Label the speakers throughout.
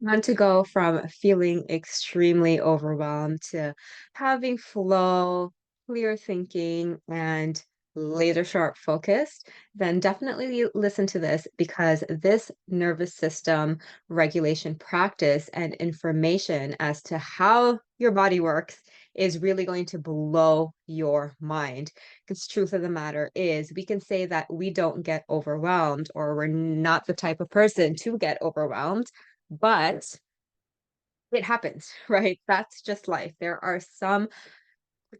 Speaker 1: Want to go from feeling extremely overwhelmed to having flow, clear thinking, and laser sharp focus, then definitely listen to this because this nervous system regulation practice and information as to how your body works is really going to blow your mind. Because truth of the matter is, we can say that we don't get overwhelmed or we're not the type of person to get overwhelmed, but it happens, right? That's just life. There are some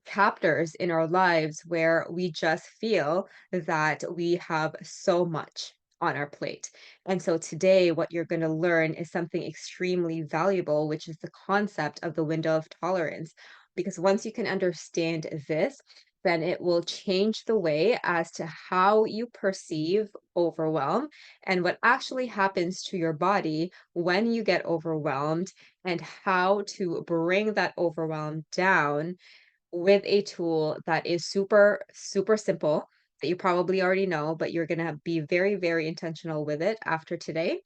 Speaker 1: chapters in our lives where we just feel that we have so much on our plate. And so today, what you're going to learn is something extremely valuable, which is the concept of the window of tolerance. Because once you can understand this, then it will change the way as to how you perceive overwhelm and what actually happens to your body when you get overwhelmed and how to bring that overwhelm down with a tool that is super, super simple that you probably already know, but you're going to be very, very intentional with it after today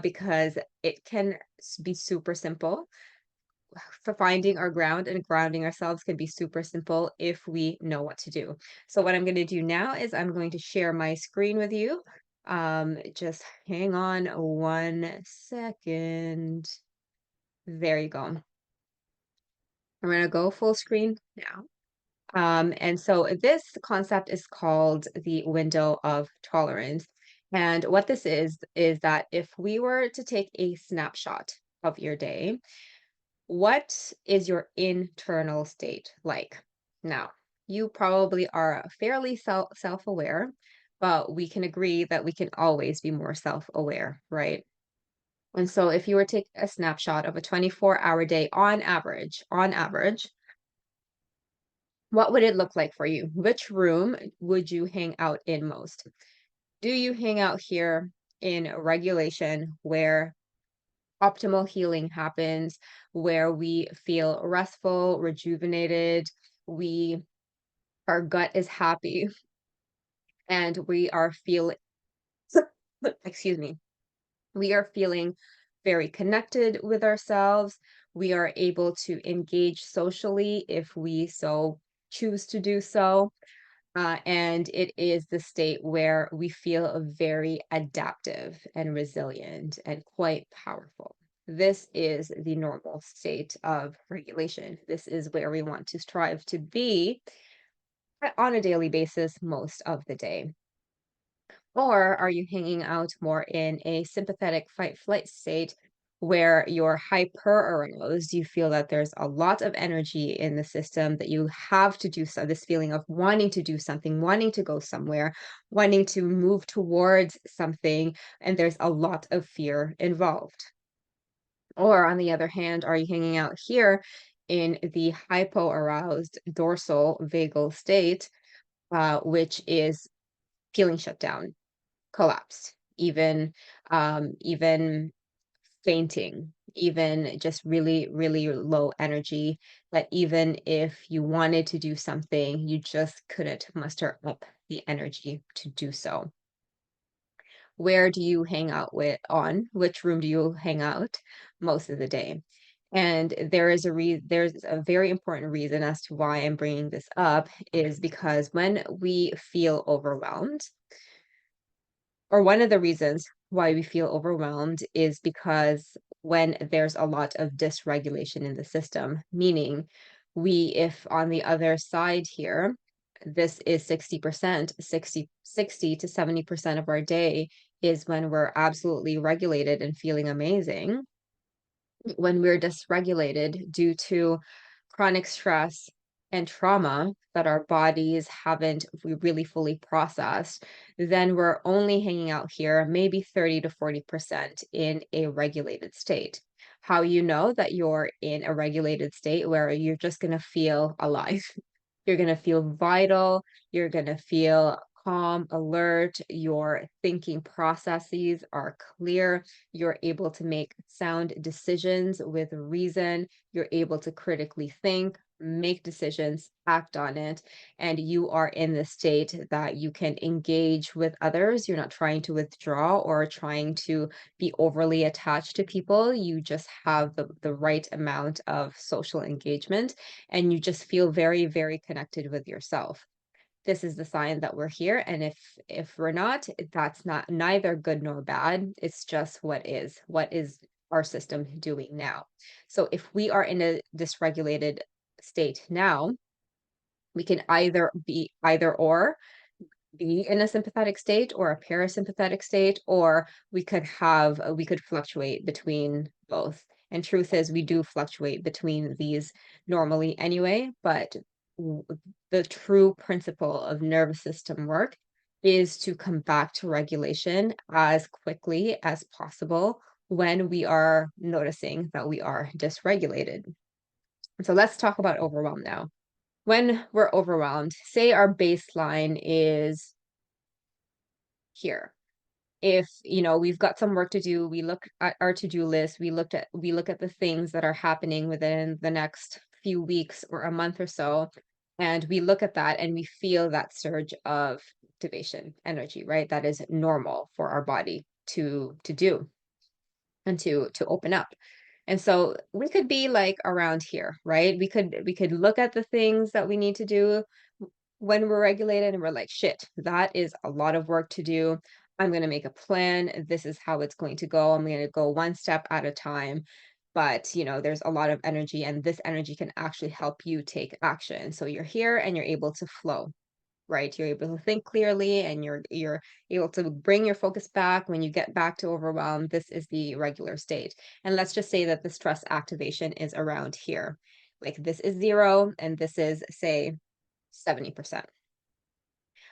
Speaker 1: because it can be super simple. For finding our ground and grounding ourselves can be super simple if we know what to do. So, what I'm going to do now is I'm going to share my screen with you. Just hang on 1 second. There you go. I'm going to go full screen now. And so this concept is called the window of tolerance. And what this is that if we were to take a snapshot of your day, what is your internal state like? Now, you probably are fairly self-aware, but we can agree that we can always be more self-aware, right? And so if you were to take a snapshot of a 24-hour day on average, what would it look like for you? Which room would you hang out in most? Do you hang out here in regulation where optimal healing happens, where we feel restful, rejuvenated, we our gut is happy, and we are feeling excuse me, we are feeling very connected with ourselves. We are able to engage socially if we so choose to do so. And it is the state where we feel very adaptive and resilient and quite powerful. This is the normal state of regulation. This is where we want to strive to be on a daily basis most of the day. Or are you hanging out more in a sympathetic fight flight state where you're hyper aroused? You feel that there's a lot of energy in the system, that you have to do so, this feeling of wanting to do something, wanting to go somewhere, wanting to move towards something, and there's a lot of fear involved. Or on the other hand, are you hanging out here in the hypo aroused dorsal vagal state, which is feeling shut down, collapsed, even fainting, even just really, really low energy, that even if you wanted to do something, you just couldn't muster up the energy to do so. Where do you hang out with on? Which room do you hang out most of the day? And there's a very important reason as to why I'm bringing this up is because when we feel overwhelmed, or one of the reasons why we feel overwhelmed is because when there's a lot of dysregulation in the system, meaning if on the other side here, this is 60%, 60 to 70% of our day is when we're absolutely regulated and feeling amazing. When we're dysregulated due to chronic stress and trauma that our bodies haven't really fully processed, then we're only hanging out here maybe 30 to 40% in a regulated state. How you know that you're in a regulated state where you're just going to feel alive. You're going to feel vital. You're going to feel calm, alert. Your thinking processes are clear. You're able to make sound decisions with reason. You're able to critically think, make decisions, act on it, and you are in the state that you can engage with others. You're not trying to withdraw or trying to be overly attached to people. You just have the right amount of social engagement, and you just feel very, very connected with yourself. This is the sign that we're here, and if we're not, that's not neither good nor bad. It's just what is our system doing now. So if we are in a dysregulated state now, we can either or be in a sympathetic state or a parasympathetic state, or we could fluctuate between both. And truth is, we do fluctuate between these normally anyway, but w- the true principle of nervous system work is to come back to regulation as quickly as possible when we are noticing that we are dysregulated. So let's talk about overwhelm now. When we're overwhelmed, say our baseline is here. If, we've got some work to do, we look at our to-do list, we look at the things that are happening within the next few weeks or a month or so, and we look at that and we feel that surge of activation energy, right? That is normal for our body to do and to open up. And so we could be like around here, right? We could look at the things that we need to do when we're regulated and we're like, shit, that is a lot of work to do. I'm going to make a plan. This is how it's going to go. I'm going to go one step at a time. But, there's a lot of energy, and this energy can actually help you take action. So you're here and you're able to flow, right? You're able to think clearly, and you're able to bring your focus back when you get back to overwhelm. This is the regular state. And let's just say that the stress activation is around here. Like this is 0 and this is, say, 70%.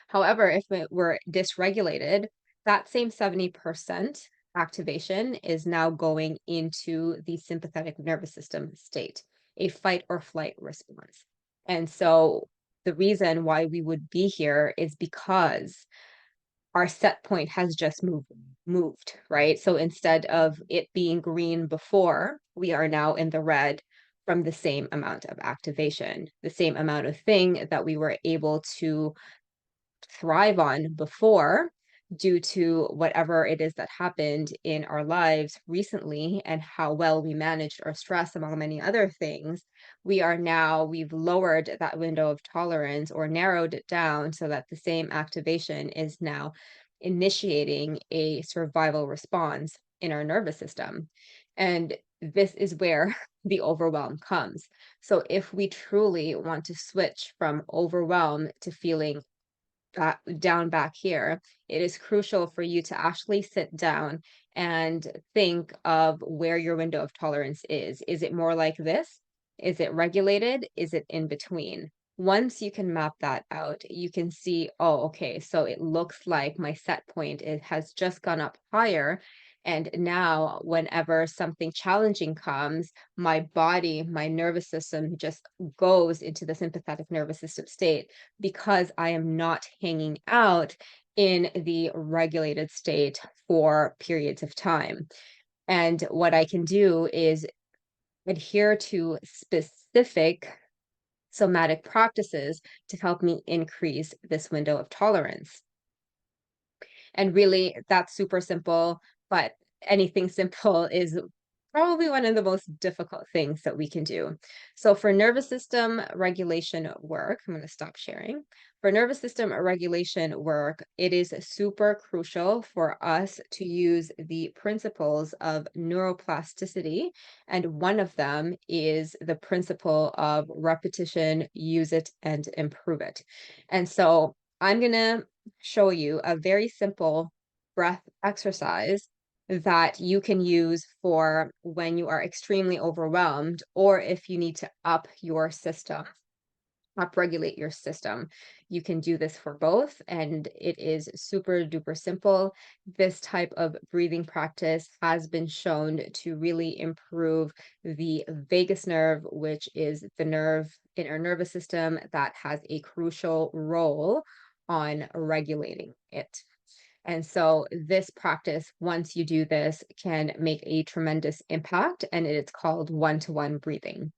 Speaker 1: However, if it were dysregulated, that same 70% activation is now going into the sympathetic nervous system state, a fight or flight response. And so the reason why we would be here is because our set point has just moved, right? So instead of it being green before, we are now in the red from the same amount of activation, the same amount of thing that we were able to thrive on before due to whatever it is that happened in our lives recently and how well we managed our stress, among many other things. We've lowered that window of tolerance or narrowed it down so that the same activation is now initiating a survival response in our nervous system. And this is where the overwhelm comes. So if we truly want to switch from overwhelm to feeling down back here, it is crucial for you to actually sit down and think of where your window of tolerance is. Is it more like this? Is it regulated? Is it in between? Once you can map that out, you can see, oh, okay, so it looks like my set point, it has just gone up higher. And now, whenever something challenging comes, my body, my nervous system just goes into the sympathetic nervous system state because I am not hanging out in the regulated state for periods of time. And what I can do is adhere to specific somatic practices to help me increase this window of tolerance. And really, that's super simple, but anything simple is probably one of the most difficult things that we can do. So for nervous system regulation work, I'm going to stop sharing. For nervous system regulation work, it is super crucial for us to use the principles of neuroplasticity. And one of them is the principle of repetition, use it, and improve it. And so I'm going to show you a very simple breath exercise that you can use for when you are extremely overwhelmed, or if you need to upregulate your system. You can do this for both, and it is super duper simple. This type of breathing practice has been shown to really improve the vagus nerve, which is the nerve in our nervous system that has a crucial role on regulating it. And so this practice, once you do this, can make a tremendous impact, and it's called one-to-one breathing.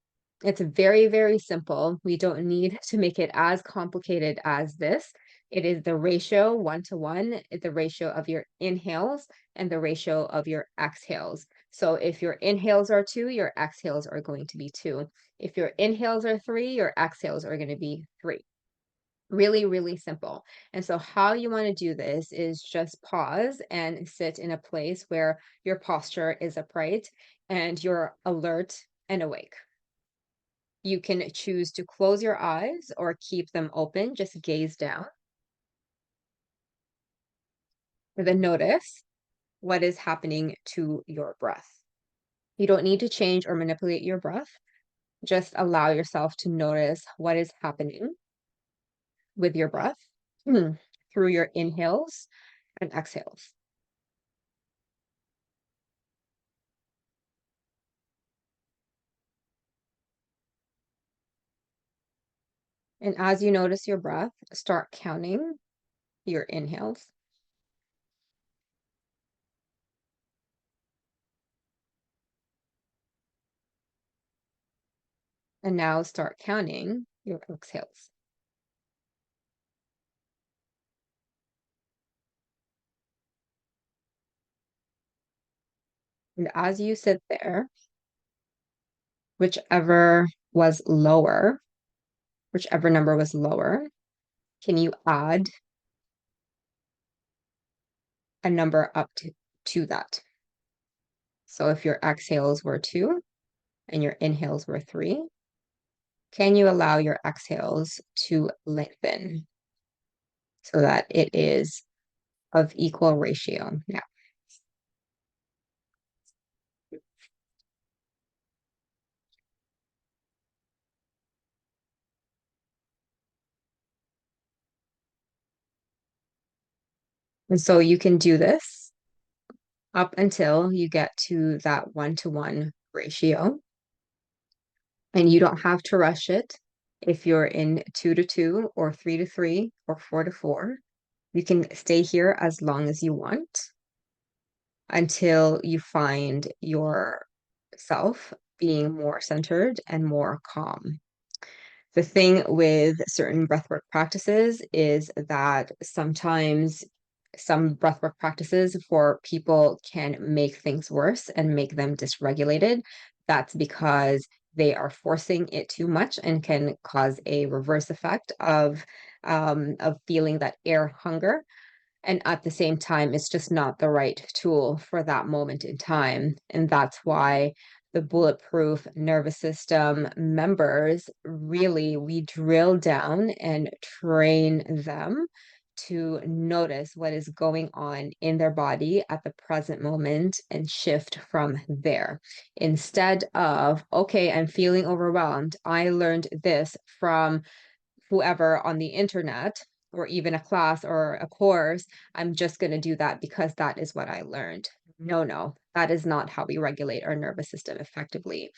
Speaker 1: It's very, very simple. We don't need to make it as complicated as this. It is the ratio 1 to 1, the ratio of your inhales and the ratio of your exhales. So if your inhales are 2, your exhales are going to be 2. If your inhales are 3, your exhales are going to be 3. Really, really simple. And so how you want to do this is just pause and sit in a place where your posture is upright and you're alert and awake. You can choose to close your eyes or keep them open, just gaze down. And then notice what is happening to your breath. You don't need to change or manipulate your breath. Just allow yourself to notice what is happening with your breath through your inhales and exhales. And as you notice your breath, start counting your inhales. And now start counting your exhales. And as you sit there, whichever was lower, whichever number was lower, can you add a number up to that? So if your exhales were 2 and your inhales were 3, can you allow your exhales to lengthen so that it is of equal ratio now? And so you can do this up until you get to that 1 to 1 ratio. And you don't have to rush it. If you're in 2 to 2 or 3 to 3 or 4 to 4, you can stay here as long as you want until you find yourself being more centered and more calm. The thing with certain breathwork practices is that sometimes some breathwork practices for people can make things worse and make them dysregulated. That's because they are forcing it too much and can cause a reverse effect of feeling that air hunger, and at the same time, it's just not the right tool for that moment in time. And that's why the bulletproof nervous system members really, we drill down and train them to notice what is going on in their body at the present moment and shift from there. Instead of, okay, I'm feeling overwhelmed. I learned this from whoever on the internet or even a class or a course, I'm just going to do that because that is what I learned. No, no, that is not how we regulate our nervous system effectively.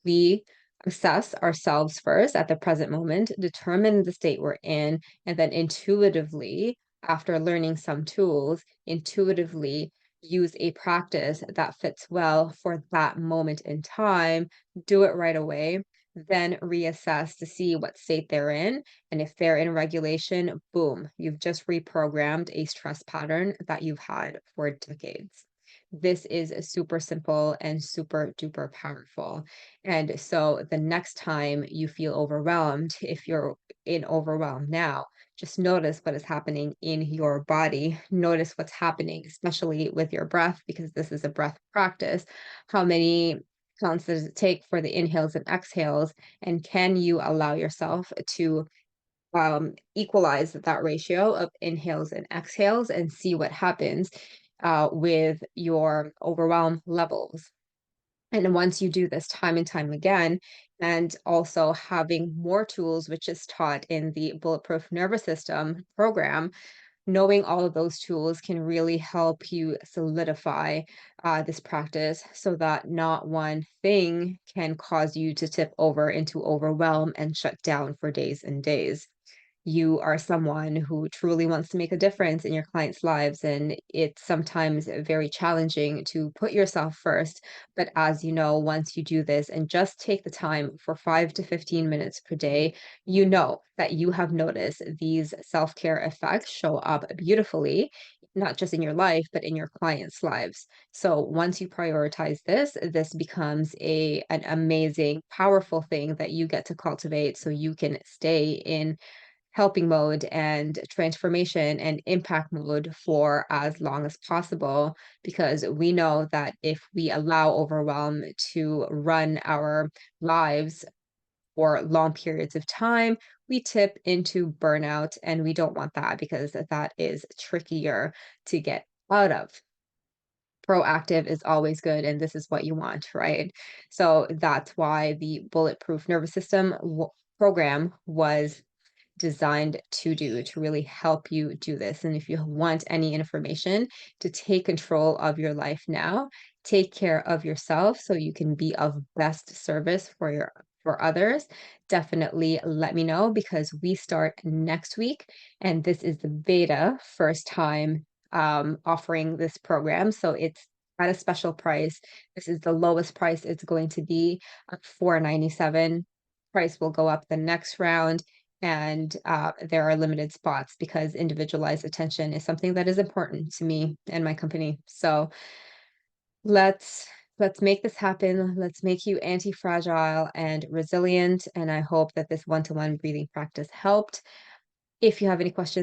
Speaker 1: We assess ourselves first at the present moment, determine the state we're in, and then intuitively, after learning some tools, intuitively use a practice that fits well for that moment in time, do it right away, then reassess to see what state they're in. And if they're in regulation, boom, you've just reprogrammed a stress pattern that you've had for decades. This is super simple and super duper powerful. And so the next time you feel overwhelmed, if you're in overwhelm now, just notice what is happening in your body. Notice what's happening, especially with your breath, because this is a breath practice. How many counts does it take for the inhales and exhales? And can you allow yourself to equalize that ratio of inhales and exhales and see what happens with your overwhelm levels? And once you do this time and time again, and also having more tools, which is taught in the Bulletproof Nervous System program, knowing all of those tools can really help you solidify this practice so that not one thing can cause you to tip over into overwhelm and shut down for days and days. you are someone who truly wants to make a difference in your clients' lives, and it's sometimes very challenging to put yourself first. But as you know, once you do this and just take the time for 5 to 15 minutes per day, you know that you have noticed these self-care effects show up beautifully, not just in your life, but in your clients' lives. So once you prioritize this, this becomes an amazing, powerful thing that you get to cultivate so you can stay in helping mode and transformation and impact mode for as long as possible, because we know that if we allow overwhelm to run our lives for long periods of time, we tip into burnout, and we don't want that because that is trickier to get out of. Proactive is always good, and this is what you want, right? So that's why the bulletproof nervous system program was designed to really help you do this. And if you want any information to take control of your life now, take care of yourself so you can be of best service for others, definitely let me know, because we start next week and this is the beta first time offering this program. So it's at a special price. This is the lowest price it's going to be, $497. Price will go up the next round, and there are limited spots because individualized attention is something that is important to me and my company. So let's let's make this happen. Let's make you anti-fragile and resilient. And I hope that this one-to-one breathing practice helped. If you have any questions,